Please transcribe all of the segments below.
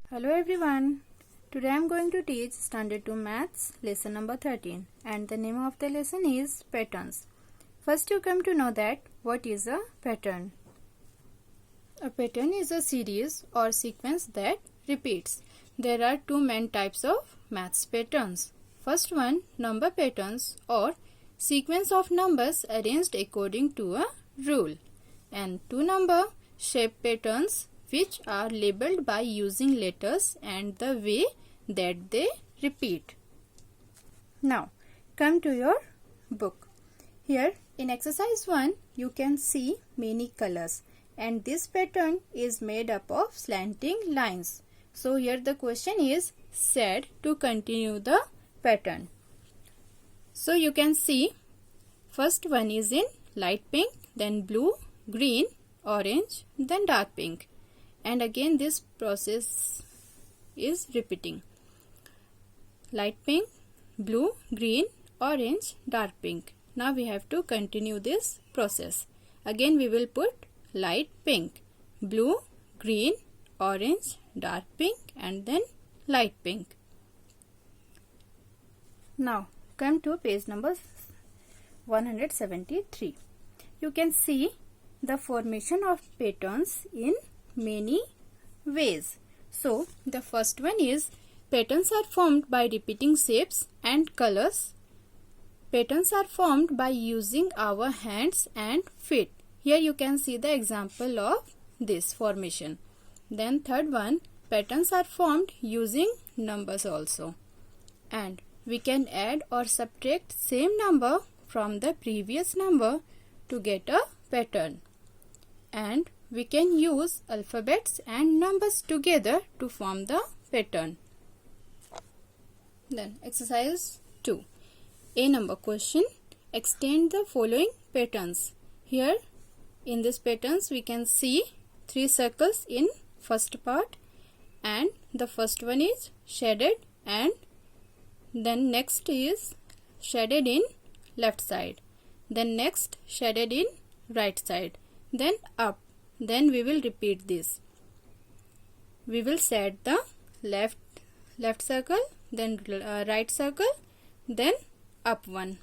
Hello everyone. Today I am going to teach Standard 2 Maths lesson number 13 and the name of the lesson is patterns. First you come to know that what is a pattern. A pattern is a series or sequence that repeats. There are two main types of maths patterns. First one, number patterns or sequence of numbers arranged according to a rule, and two number shape patterns which are labeled by using letters and the way that they repeat. Now come to your book. Here in exercise 1 you can see many colors and this pattern is made up of slanting lines. So here the question is said to continue the pattern. So you can see first one is in light pink, then blue, green, orange, then dark pink. And again this process is repeating. Light pink, blue, green, orange, dark pink. Now we have to continue this process. Again we will put light pink, blue, green, orange, dark pink and then light pink. Now come to page number 173. You can see the formation of patterns in many ways. So the first one is patterns are formed by repeating shapes and colors. Patterns are formed by using our hands and feet. Here you can see the example of this formation. Then third one, patterns are formed using numbers also. And we can add or subtract same number from the previous number to get a pattern. And we can use alphabets and numbers together to form the pattern. Then exercise 2. A number question. Extend the following patterns. Here in these patterns we can see 3 circles in first part, and the first one is shaded and then next is shaded in left side, then next shaded in right side, then up. Then we will repeat this. We will set the left circle, then right circle, then up one.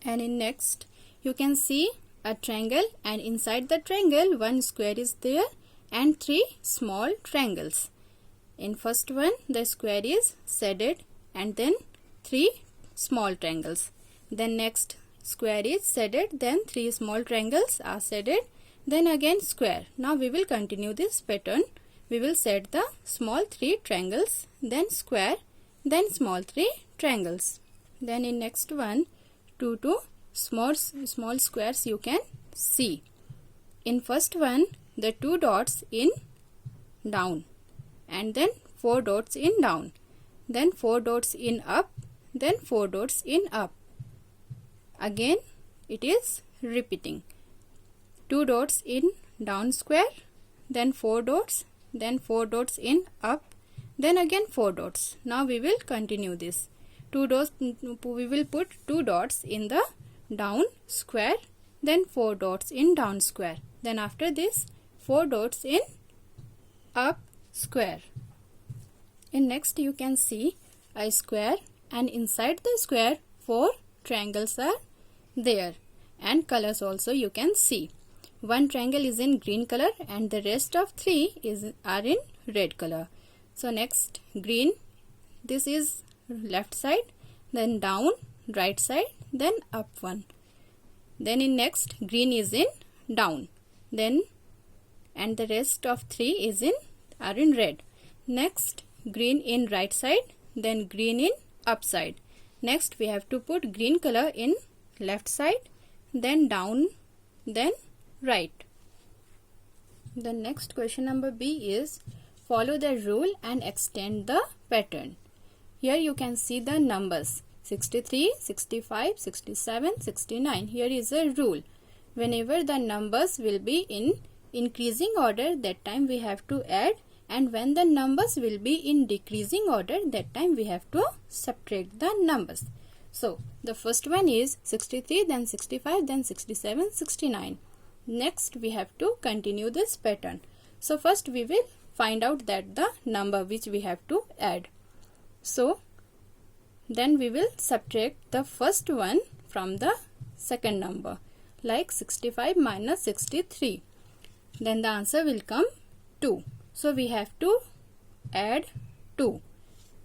And in next you can see a triangle, and inside the triangle one square is there and 3 small triangles. In first one the square is shaded and then 3 small triangles. Then next square is shaded, then 3 small triangles are shaded, then again square. Now we will continue this pattern. We will set the small 3 triangles, then square, then small 3 triangles. Then in next one 2 small squares you can see. In first one the 2 dots in down and then 4 dots in down, then 4 dots in up, then 4 dots in up. Again it is repeating. 2 dots in down square, then 4 dots, then 4 dots in up, then again 4 dots. Now we will continue this. 2 dots, we will put 2 dots in the down square, then 4 dots in down square. Then after this 4 dots in up square. In next you can see a square, and inside the square 4 triangles are there, and colors also you can see. One triangle is in green color and the rest of 3 are in red color. So next green, this is left side, then down right side, then up one. Then in next green is in down, then and the rest of 3 are in red. Next green in right side, then green in up side. Next we have to put green color in left side, then down, then right. The next question number B is follow the rule and extend the pattern. Here you can see the numbers 63, 65, 67, 69. Here is a rule. Whenever the numbers will be in increasing order, that time we have to add, and when the numbers will be in decreasing order, that time we have to subtract the numbers. So the first one is 63, then 65, then 67, 69. Next we have to continue this pattern. So first we will find out that the number which we have to add. So then we will subtract the first one from the second number, like 65 minus 63. Then the answer will come 2. So we have to add 2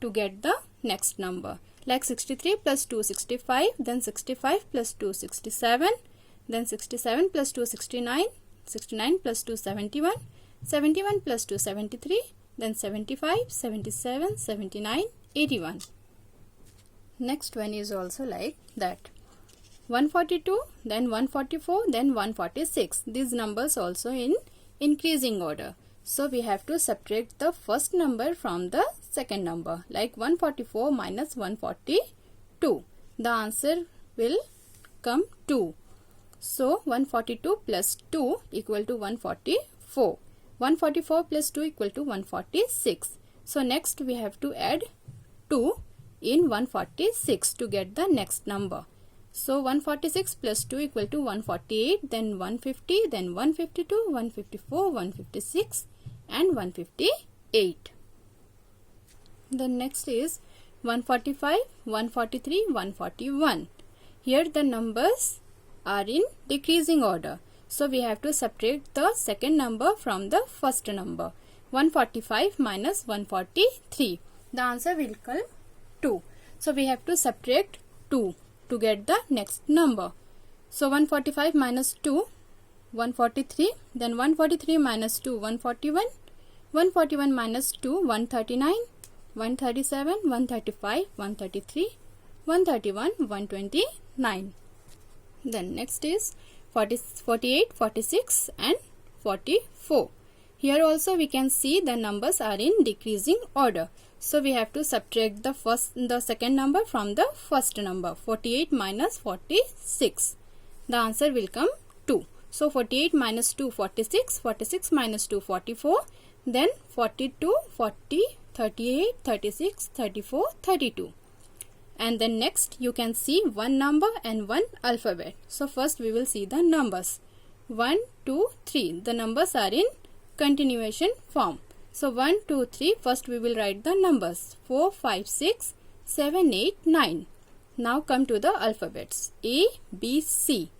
to get the next number. Like 63 plus 2, 65, then 65 plus 2, 67, then 67 plus 2, 69, 69 plus 2, 71, 71 plus 2, 73, then 75, 77, 79, 81. Next one is also like that. 142, then 144, then 146. These numbers also in increasing order. So we have to subtract the first number from the second number, like 144 minus 142. The answer will come 2. So 142 plus 2 equal to 144. 144 plus 2 equal to 146. So next we have to add 2 in 146 to get the next number. So 146 plus 2 equal to 148, then 150, then 152, 154, 156 and 158. The next is 145, 143, 141. Here the numbers are in decreasing order. So we have to subtract the second number from the first number. 145 minus 143. The answer will come 2. So we have to subtract 2 to get the next number. So 145 minus 2, 143, then 143 minus 2, 141, 141 minus 2, 139, 137, 135, 133, 131, 129. Then next is 48, 46 and 44. Here also we can see the numbers are in decreasing order. So we have to subtract the second number from the first number. 48 minus 46. The answer will come 2. So 48 minus 2, 46. 46 minus 2, 44. Then 42, 40, 38, 36, 34, 32. And then next you can see one number and one alphabet. So first we will see the numbers. 1, 2, 3. The numbers are in continuation form. So 1, 2, 3. First we will write the numbers. 4, 5, 6, 7, 8, 9. Now come to the alphabets. A, B, C.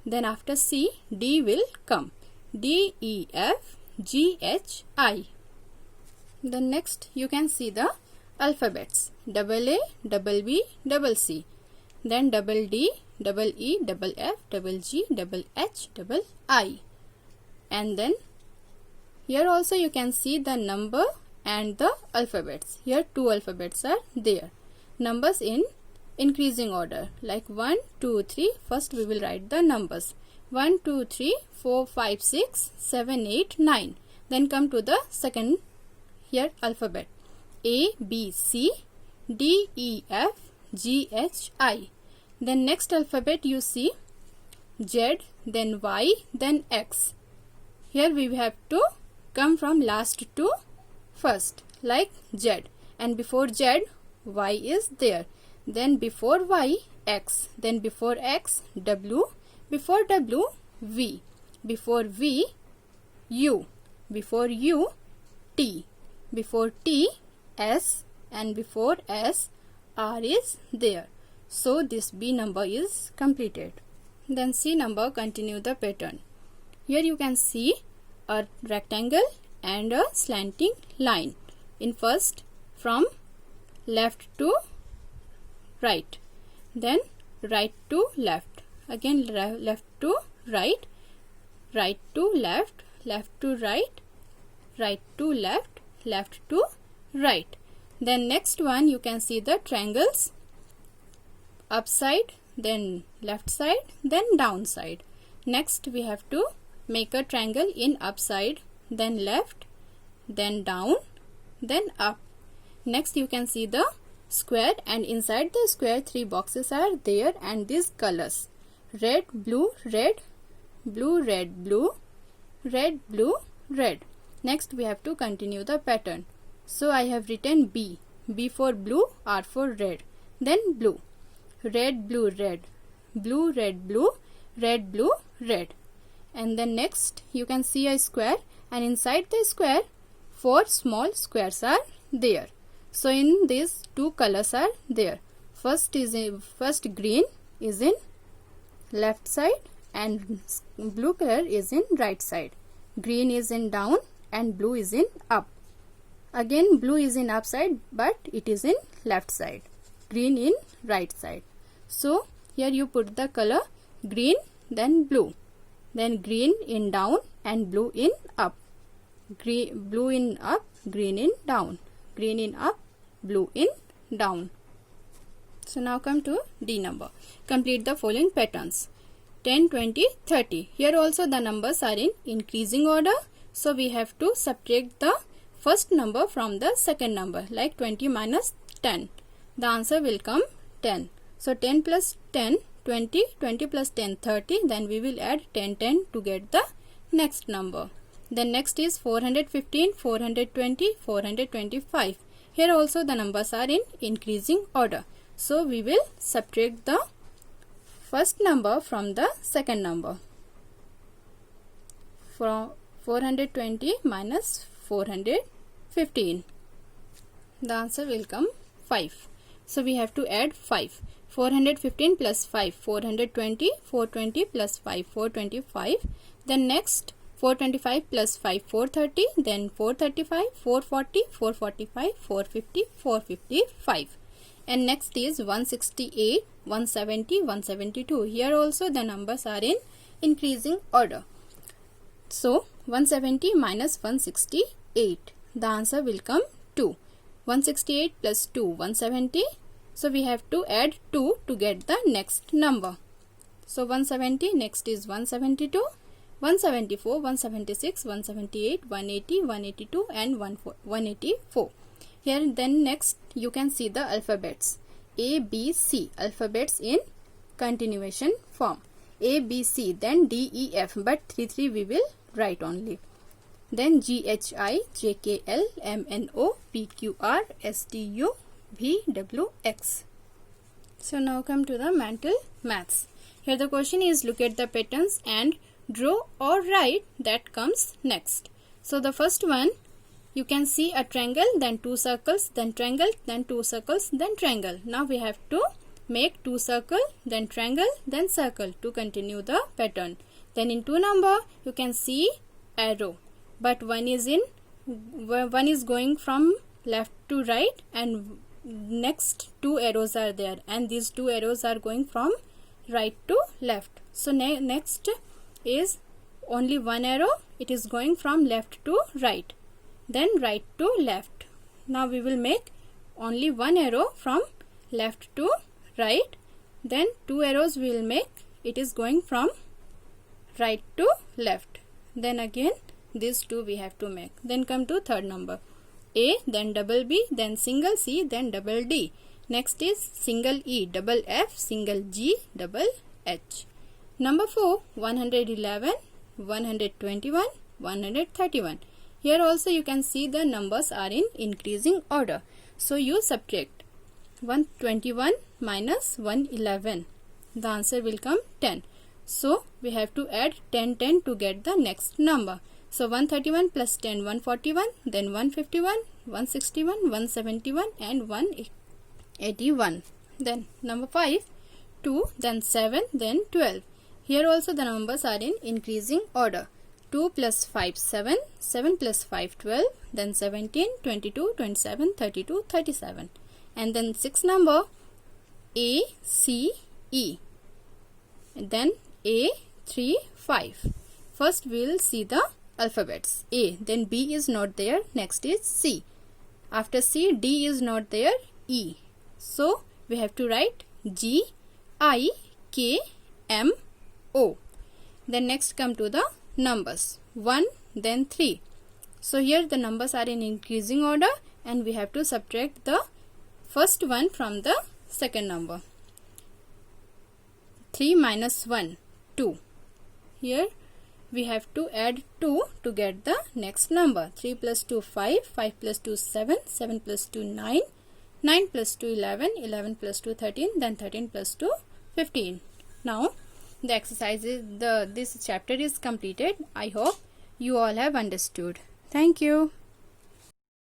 Then after C, D will come. D, E, F, G, H, I. Then next you can see the alphabets. Double A, double B, double C. Then double D, double E, double F, double G, double H, double I. And then here also you can see the number and the alphabets. Here two alphabets are there. Numbers in increasing order, like 1, 2, 3. First we will write the numbers. 1, 2, 3, 4, 5, 6, 7, 8, 9. Then come to the second here alphabet. A, B, C, D, E, F, G, H, I. Then next alphabet you see Z, then Y, then X. Here we have to come from last to first, like Z. And before Z, Y is there. Then before Y, X. Then before X, W. Before W, V. Before V, U. Before U, T. Before T, S. And before S, R is there. So this B number is completed. Then C number, continue the pattern. Here you can see a rectangle and a slanting line. In first, from left to right, then right to left, again left to right, right to left, left to right, right to left, left to right. Then next one you can see the triangles, upside, then left side, then down side. Next we have to make a triangle in upside, then left, then down, then up. Next you can see the square, and inside the square 3 boxes are there, and these colors: red, blue, red, blue, red, blue, red, blue, red. Next we have to continue the pattern. So I have written B. B for blue, R for red, then blue. Red, blue, red, blue, red, blue, red, blue, red. And then next you can see a square, and inside the square 4 small squares are there. So in these 2 colors are there. First green is in left side and blue color is in right side. Green is in down and blue is in up. Again blue is in up side but it is in left side. Green in right side. So here you put the color green, then blue. Then green in down and blue in up. Blue in up, green in down. Green in up, blue in down. So now come to D number. Complete the following patterns. 10, 20, 30. Here also the numbers are in increasing order. So we have to subtract the first number from the second number, like 20 minus 10. The answer will come 10. So 10 plus 10, 20, 20 plus 10, 30. Then we will add 10, 10 to get the next number. Then next is 415, 420, 425. Here also the numbers are in increasing order. So we will subtract the first number from the second number. From 420 minus 415. The answer will come 5. So we have to add 5. 415 plus 5, 420, 420 plus 5, 425. Then next 425 plus 5, 430. Then 435, 440, 445, 450, 455. And next is 168, 170, 172. Here also the numbers are in increasing order. So 170 minus 168. The answer will come 2. 168 plus 2, 170. So we have to add 2 to get the next number. So 170, next is 172, 174, 176, 178, 180, 182 and 184. Here then next you can see the alphabets. A, B, C. Alphabets in continuation form. A, B, C. Then D, E, F. But 3, 3 we will write only. Then G, H, I, J, K, L, M, N, O, P, Q, R, S, T, U, V, W, X. So now come to the mental maths. Here the question is, look at the patterns and draw or write that comes next. So the first one, you can see a triangle, then 2 circles, then triangle, then 2 circles, then triangle. Now we have to make 2 circle, then triangle, then circle to continue the pattern. Then in 2 number, you can see arrow, but one is going from left to right and next 2 arrows are there, and these 2 arrows are going from right to left. So next is only one arrow, it is going from left to right, then right to left. Now we will make only one arrow from left to right, then 2 arrows we will make, it is going from right to left. Then again these 2 we have to make. Then come to third number. A, then double B, then single C, then double D. Next is single E, double F, single G, double H. Number 4, 111, 121, 131. Here also you can see the numbers are in increasing order. So you subtract 121 minus 111. The answer will come 10. So we have to add 10, 10 to get the next number. So 131 plus 10, 141, then 151, 161, 171 and 181. Then number 5, 2, then 7, then 12. Here also the numbers are in increasing order. 2 plus 5, 7, 7 plus 5, 12, then 17, 22, 27, 32, 37. And then 6 number, A, C, E. Then A, 3, 5. First we will see the alphabets. A, then B is not there, next is C. After C, D is not there, E. So we have to write G, I, K, M, O. Then next come to the numbers. 1, then 3. So here the numbers are in increasing order and we have to subtract the first one from the second number. 3 minus 1, 2. Here we have to add 2 to get the next number. 3 plus 2, 5, 5 plus 2, 7, 7 plus 2, 9, 9 plus 2, 11, 11 plus 2, 13, then 13 plus 2, 15. Now the exercises, this chapter is completed. I hope you all have understood. Thank you.